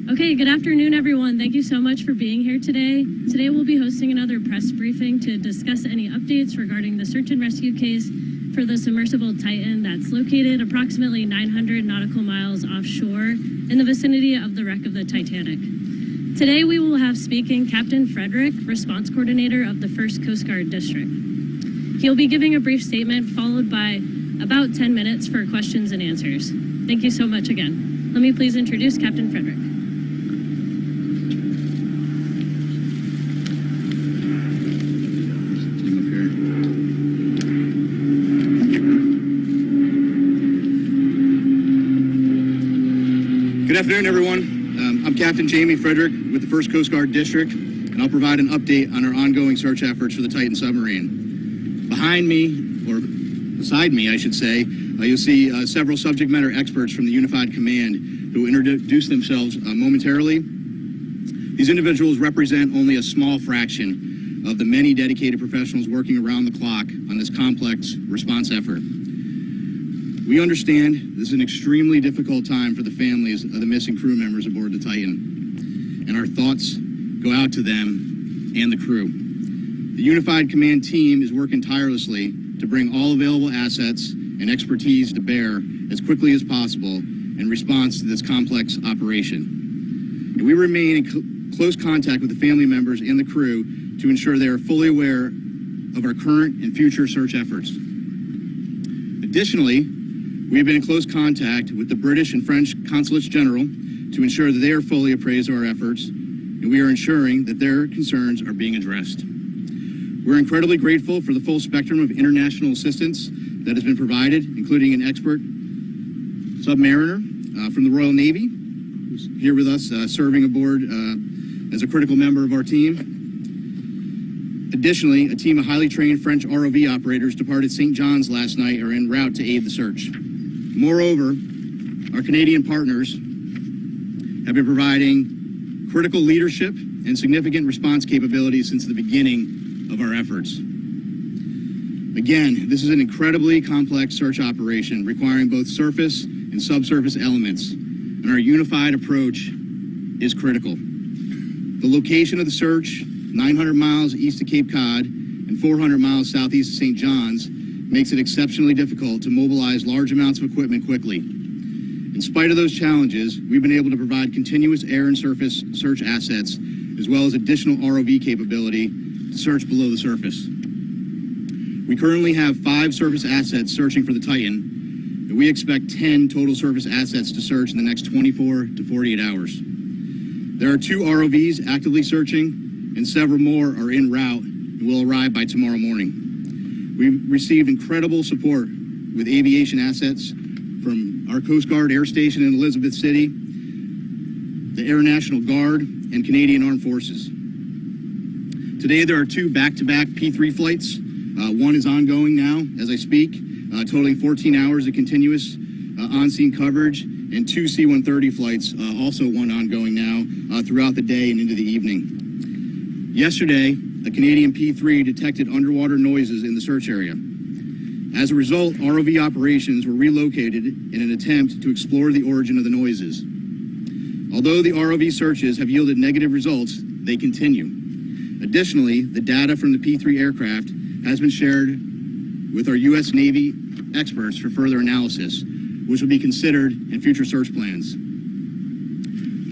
Okay, good afternoon, everyone. Thank you so much for being here today. Today we'll be hosting another press briefing to discuss any updates regarding the search and rescue case for the submersible Titan that's located approximately 900 nautical miles offshore in the vicinity of the wreck of the Titanic. Today we will have speaking Captain Frederick, response coordinator of the 1st Coast Guard District. He'll be giving a brief statement followed by about 10 minutes for questions and answers. Thank you so much again. Let me please introduce Captain Frederick. Good afternoon, everyone. I'm Captain Jamie Frederick with the 1st Coast Guard District, and I'll provide an update on our ongoing search efforts for the Titan submarine. Behind me, or beside me, I should say, you'll see several subject matter experts from the Unified Command who will introduce themselves momentarily. These individuals represent only a small fraction of the many dedicated professionals working around the clock on this complex response effort. We understand this is an extremely difficult time for the families of the missing crew members aboard the Titan, and our thoughts go out to them and the crew. The Unified Command team is working tirelessly to bring all available assets and expertise to bear as quickly as possible in response to this complex operation. And we remain in close contact with the family members and the crew to ensure they are fully aware of our current and future search efforts. Additionally, we have been in close contact with the British and French Consulates General to ensure that they are fully appraised of our efforts, and we are ensuring that their concerns are being addressed. We're incredibly grateful for the full spectrum of international assistance that has been provided, including an expert submariner from the Royal Navy, who's here with us serving aboard as a critical member of our team. Additionally, a team of highly trained French ROV operators departed St. John's last night are en route to aid the search. Moreover, our Canadian partners have been providing critical leadership and significant response capabilities since the beginning of our efforts. Again, this is an incredibly complex search operation requiring both surface and subsurface elements, and our unified approach is critical. The location of the search, 900 miles east of Cape Cod and 400 miles southeast of St. John's, makes it exceptionally difficult to mobilize large amounts of equipment quickly. In spite of those challenges, we've been able to provide continuous air and surface search assets, as well as additional ROV capability to search below the surface. We currently have 5 surface assets searching for the Titan, and we expect 10 total surface assets to search in the next 24 to 48 hours. There are 2 ROVs actively searching, and several more are en route and will arrive by tomorrow morning. We've received incredible support with aviation assets from our Coast Guard Air Station in Elizabeth City, the Air National Guard, and Canadian Armed Forces. Today there are 2 back-to-back P3 flights. One is ongoing now as I speak, totaling 14 hours of continuous on-scene coverage, and 2 C-130 flights, also one ongoing now, throughout the day and into the evening. Yesterday, a Canadian P3 detected underwater noises in the search area. As a result, ROV operations were relocated in an attempt to explore the origin of the noises. Although the ROV searches have yielded negative results, they continue. Additionally, the data from the P3 aircraft has been shared with our U.S. Navy experts for further analysis, which will be considered in future search plans.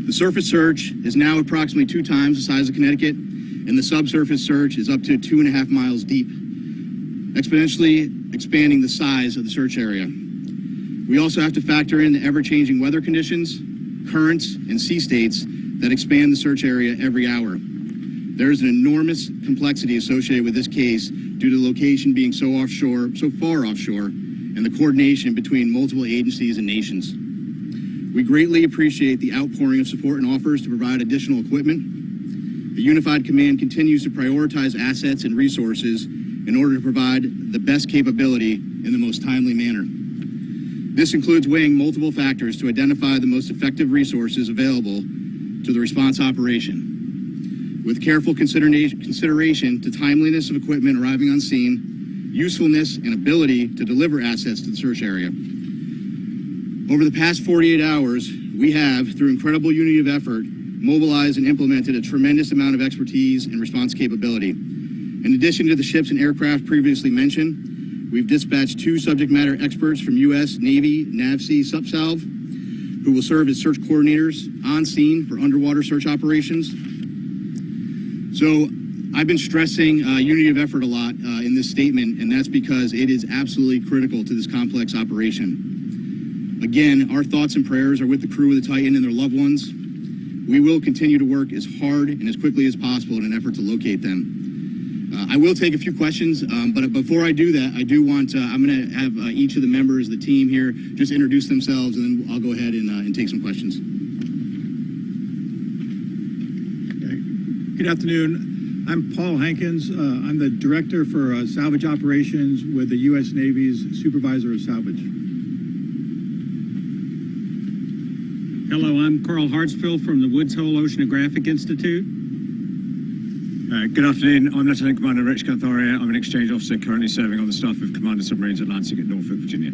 The surface search is now approximately 2 times the size of Connecticut, and the subsurface search is up to 2.5 miles deep, exponentially expanding the size of the search area. We also have to factor in the ever-changing weather conditions, currents, and sea states that expand the search area every hour. There is an enormous complexity associated with this case due to the location being so far offshore, and the coordination between multiple agencies and nations. We greatly appreciate the outpouring of support and offers to provide additional equipment. The Unified Command continues to prioritize assets and resources in order to provide the best capability in the most timely manner. This includes weighing multiple factors to identify the most effective resources available to the response operation. With careful consideration to timeliness of equipment arriving on scene, usefulness and ability to deliver assets to the search area. Over the past 48 hours, we have, through incredible unity of effort, mobilized and implemented a tremendous amount of expertise and response capability. In addition to the ships and aircraft previously mentioned, we've dispatched 2 subject matter experts from U.S. Navy NAVSEA SUPSALV, who will serve as search coordinators on scene for underwater search operations. So I've been stressing unity of effort a lot in this statement, and that's because it is absolutely critical to this complex operation. Again, our thoughts and prayers are with the crew of the Titan and their loved ones. We will continue to work as hard and as quickly as possible in an effort to locate them. I will take a few questions, but before I do that, I do want, I'm going to have each of the members of the team here just introduce themselves, and then I'll go ahead and take some questions. Okay. Good afternoon. I'm Paul Hankins. I'm the Director for Salvage Operations with the U.S. Navy's Supervisor of Salvage. Hello, I'm Carl Hartsfield from the Woods Hole Oceanographic Institute. Good afternoon. I'm Lieutenant Commander Rich Cantharia. I'm an exchange officer currently serving on the staff of Commander Submarines Atlantic at Norfolk, Virginia.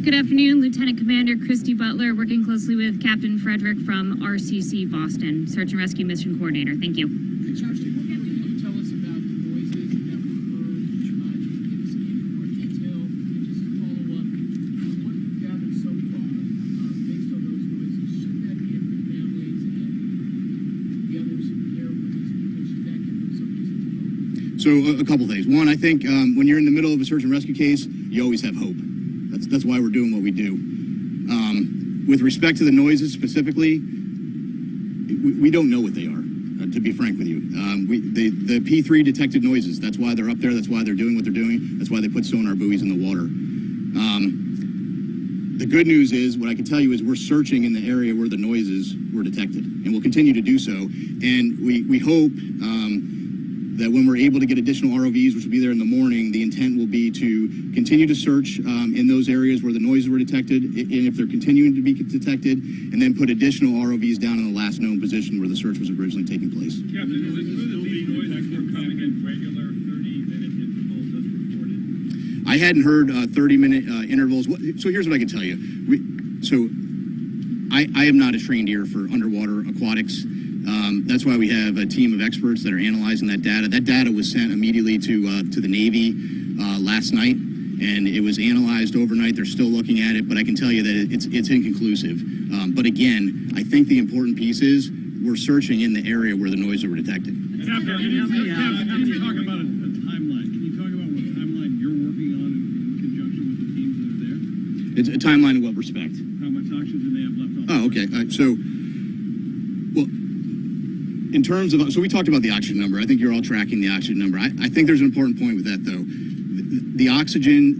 Good afternoon, Lieutenant Commander Christy Butler, working closely with Captain Frederick from RCC Boston, Search and Rescue Mission Coordinator. Thank you. Can you tell us about the noises that were heard? Can you give us any more detail? And just to follow up, what you've gathered so far, based on those noises, should that be it for families and the others who care for these people? Should that give them some reason to hope? So a couple things. One, I think when you're in the middle of a search and rescue case, you always have hope. That's why we're doing what we do. With respect to the noises specifically, we don't know what they are, to be frank with you. The P3 detected noises. That's why they're up there. That's why they're doing what they're doing. That's why they put sonar buoys in the water. The good news is, what I can tell you is we're searching in the area where the noises were detected, and we'll continue to do so. And we hope that when we're able to get additional ROVs, which will be there in the morning, the intent will be to continue to search in those areas where the noises were detected, and if they're continuing to be detected, and then put additional ROVs down in the last known position where the search was originally taking place. Captain, is it true that these noises were coming in regular 30-minute intervals as reported? I hadn't heard 30-minute intervals. So here's what I can tell you. I am not a trained ear for underwater aquatics. That's why we have a team of experts that are analyzing that data. That data was sent immediately to the Navy last night, and it was analyzed overnight. They're still looking at it, but I can tell you that it's inconclusive. But again, I think the important piece is we're searching in the area where the noises were detected. Captain, can you talk about a timeline? Can you talk about what timeline you're working on in conjunction with the teams that are there? It's a timeline in what respect? How much oxygen they have left on? Oh, okay. Well, in terms of, so we talked about the oxygen number. I think you're all tracking the oxygen number. I think there's an important point with that, though. The oxygen,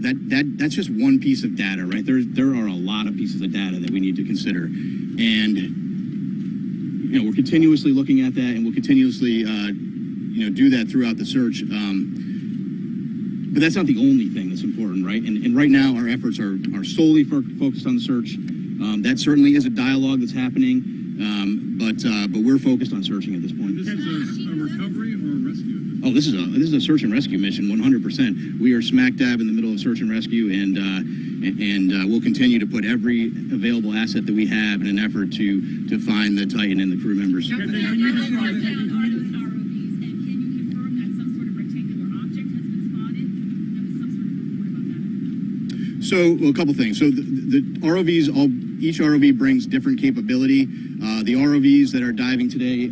that's just one piece of data, right? There are a lot of pieces of data that we need to consider. And, we're continuously looking at that, and we'll continuously, do that throughout the search. But that's not the only thing that's important, right? And right now, our efforts are solely focused on the search. That certainly is a dialogue that's happening. But we're focused on searching at this point. This is a recovery or a rescue? Oh, this is a search and rescue mission, 100%. We are smack dab in the middle of search and rescue, and we'll continue to put every available asset that we have in an effort to find the Titan and the crew members. So, a couple things. So the ROVs, each ROV brings different capability. The ROVs that are diving today,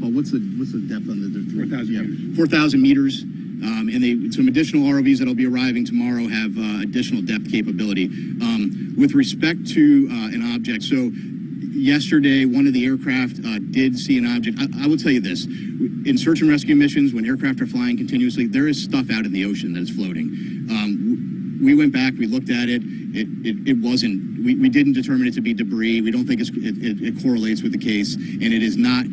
what's the depth on the 4,000 meters. 4,000 meters. And some additional ROVs that'll be arriving tomorrow have additional depth capability. With respect to an object, so yesterday one of the aircraft did see an object. I will tell you this: in search and rescue missions, when aircraft are flying continuously, there is stuff out in the ocean that is floating. We went back, we looked at it. It wasn't. We didn't determine it to be debris. We don't think it correlates with the case, and it is not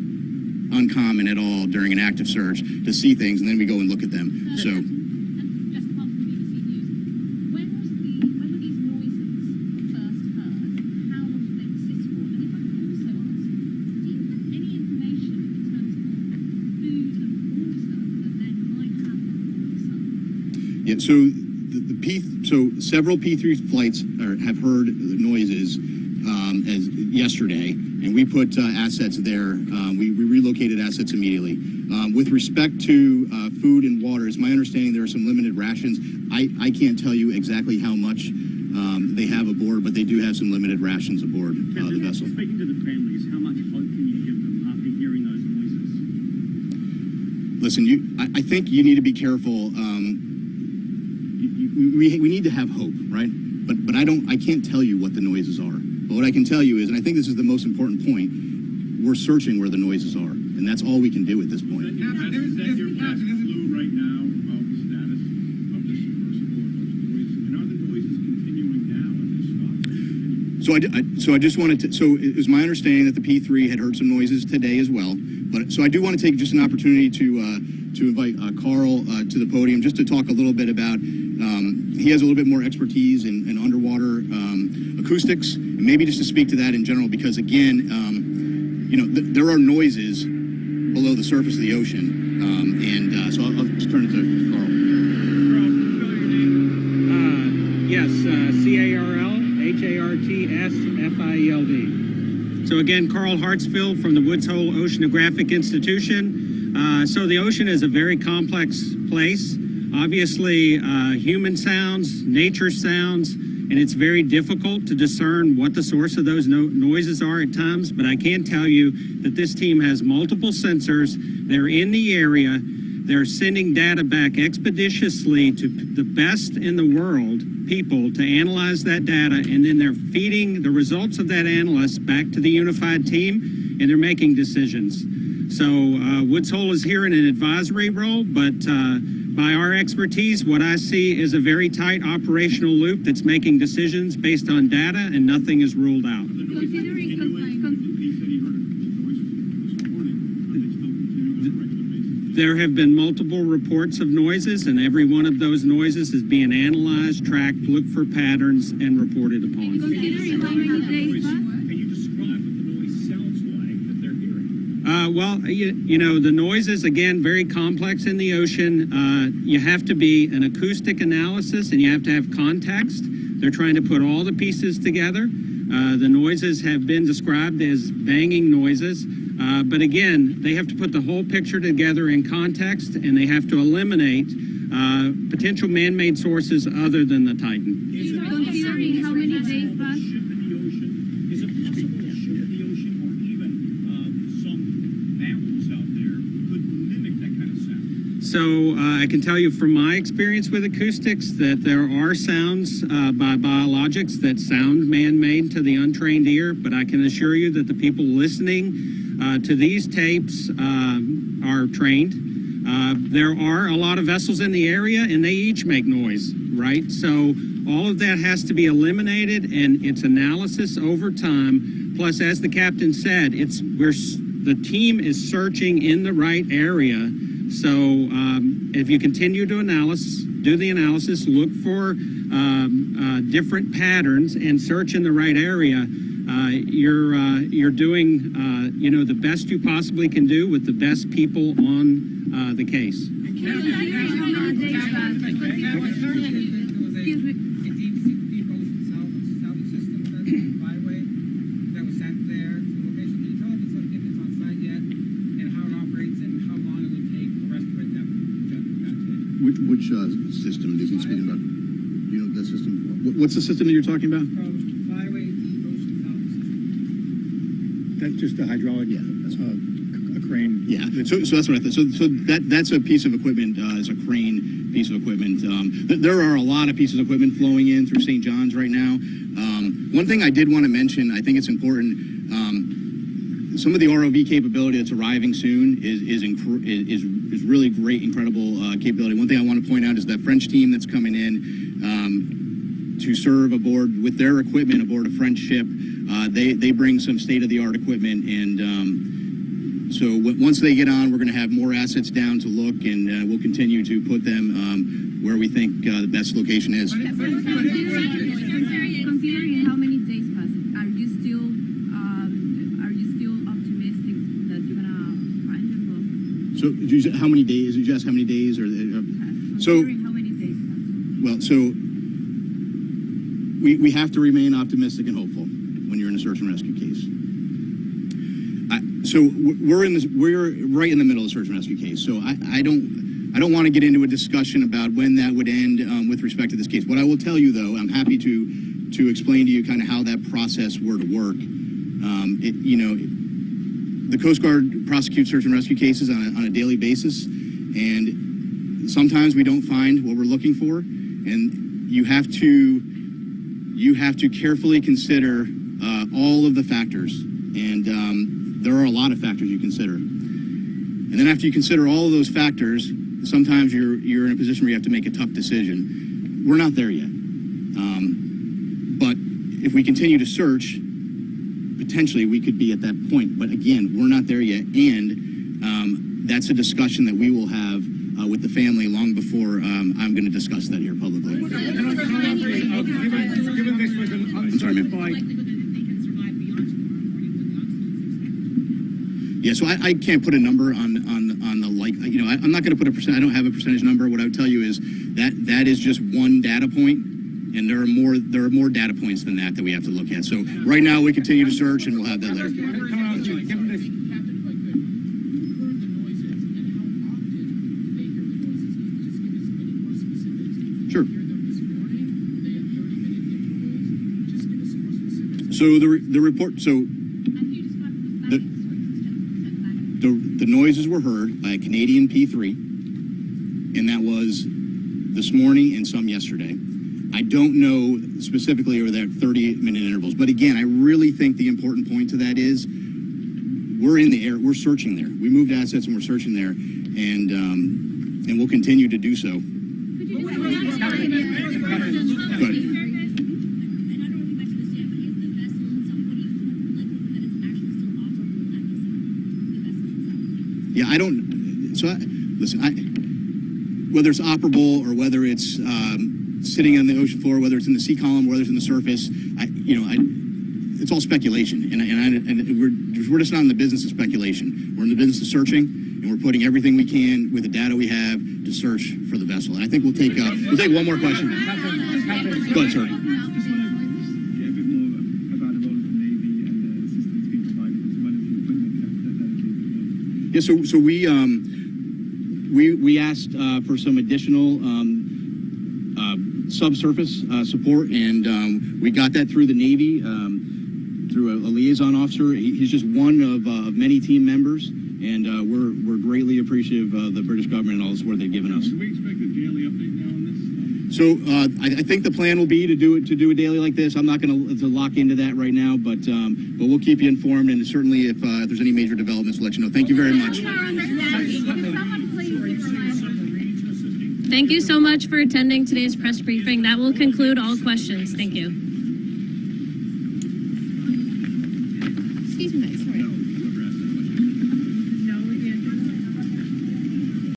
uncommon at all during an active search to see things, and then we go and look at them. So. Just apart from BBC News, when were these noises first heard? How long did they persist for? And if I could also ask, do you have any information in terms of food and water that then might have on the site? Yeah. So the So several P3 flights have heard the noises as yesterday, and we put assets there. We relocated assets immediately. With respect to food and water, it's my understanding there are some limited rations. I can't tell you exactly how much they have aboard, but they do have some limited rations aboard the vessel. Speaking to the families, how much hope can you give them after hearing those noises? Listen, I think you need to be careful. We need to have hope, right? But I can't tell you what the noises are. But what I can tell you is, and I think this is the most important point, we're searching where the noises are, and that's all we can do at this point. Is that your best clue right now about the status of the submersible or those noises? And are the noises continuing now in this stop? So I just wanted to. So it was my understanding that the P3 had heard some noises today as well. But so I do want to take just an opportunity to invite Carl to the podium just to talk a little bit about. He has a little bit more expertise in underwater acoustics, and maybe just to speak to that in general, because again, there are noises below the surface of the ocean, and so I'll just turn it to Carl. Carl, can you spell your name? Yes, CarlHartsfield. So again, Carl Hartsfield from the Woods Hole Oceanographic Institution. So the ocean is a very complex place. Obviously, human sounds, nature sounds, and it's very difficult to discern what the source of those noises are at times. But I can tell you that this team has multiple sensors. They're in the area. They're sending data back expeditiously to the best in the world people to analyze that data, and then they're feeding the results of that analysis back to the unified team, and they're making decisions. So Woods Hole is here in an advisory role, but by our expertise, what I see is a very tight operational loop that's making decisions based on data, and nothing is ruled out. There have been multiple reports of noises, and every one of those noises is being analyzed, tracked, looked for patterns, and reported upon. Can you describe what the noise sounds like that they're hearing? Well, the noises, again, very complex in the ocean. You have to be an acoustic analysis, and you have to have context. They're trying to put all the pieces together. The noises have been described as banging noises. But again, they have to put the whole picture together in context, and they have to eliminate potential man-made sources other than the Titan. Considering how many days passed? Ship in the ocean? Is it possible a ship in the ocean or even some mammals out there could mimic that kind of sound? So I can tell you from my experience with acoustics that there are sounds by biologics that sound man-made to the untrained ear, but I can assure you that the people listening to these tapes are trained. There are a lot of vessels in the area, and they each make noise, right? So all of that has to be eliminated, and it's analysis over time. Plus, as the captain said, the team is searching in the right area. So if you continue to do the analysis, look for different patterns, and search in the right area, you're doing the best you possibly can do with the best people on the case. Which system is he speaking about? You know that system? What's the system that you're talking about? That's just a hydraulic, a crane. Yeah, so that's what I thought. So that's a piece of equipment, is a crane piece of equipment. There are a lot of pieces of equipment flowing in through St. John's right now. One thing I did want to mention, I think it's important, some of the ROV capability that's arriving soon is really great, incredible capability. One thing I want to point out is that French team that's coming in to serve aboard with their equipment aboard a French ship. They bring some state-of-the-art equipment, and so once they get on, we're going to have more assets down to look, and we'll continue to put them where we think the best location is. Considering how many days passed, are you still optimistic that you're gonna find them both? So, how many days? Did you ask how many days? Or so? How many days passed? Well, so we have to remain optimistic and hopeful when you're in a search and rescue case. So we're right in the middle of the search and rescue case. So I don't want to get into a discussion about when that would end with respect to this case. What I will tell you, though, I'm happy to explain to you kind of how that process were to work. The Coast Guard prosecutes search and rescue cases on a daily basis, and sometimes we don't find what we're looking for, and you have to carefully consider all of the factors, and there are a lot of factors you consider. And then after you consider all of those factors, sometimes you're in a position where you have to make a tough decision. We're not there yet. But if we continue to search, potentially we could be at that point. But again, we're not there yet. And that's a discussion that we will have with the family long before I'm going to discuss that here publicly. I'm sorry, ma'am. Yeah, so I can't put a number on the I'm not going to put a percent. I don't have a percentage number. What I would tell you is that is just one data point, and there are more data points than that we have to look at. So right now we continue to search, and we'll have that later. Sure. So the report. So the noises were heard by a Canadian P3, and that was this morning and some yesterday. I don't know specifically over that 30-minute intervals, but again, I really think the important point to that is we're in the air, we're searching there. We moved assets and we're searching there, and we'll continue to do so. Go ahead. Yeah, whether it's operable or whether it's sitting on the ocean floor, whether it's in the sea column, whether it's in the surface, it's all speculation, and we're just not in the business of speculation. We're in the business of searching, and we're putting everything we can with the data we have to search for the vessel. And I think we'll take one more question. Go ahead, sir. Yeah, so we asked for some additional subsurface support, and we got that through the Navy, through a liaison officer. He's just one of many team members, and we're greatly appreciative of the British government and all the support they've given us. Can we expect a daily update now on this? So I think the plan will be to do a daily like this. I'm not going to lock into that right now, but we'll keep you informed, and certainly if there's any major developments, we'll let you know. Thank you very much. Thank you so much for attending today's press briefing. That will conclude all questions. Thank you.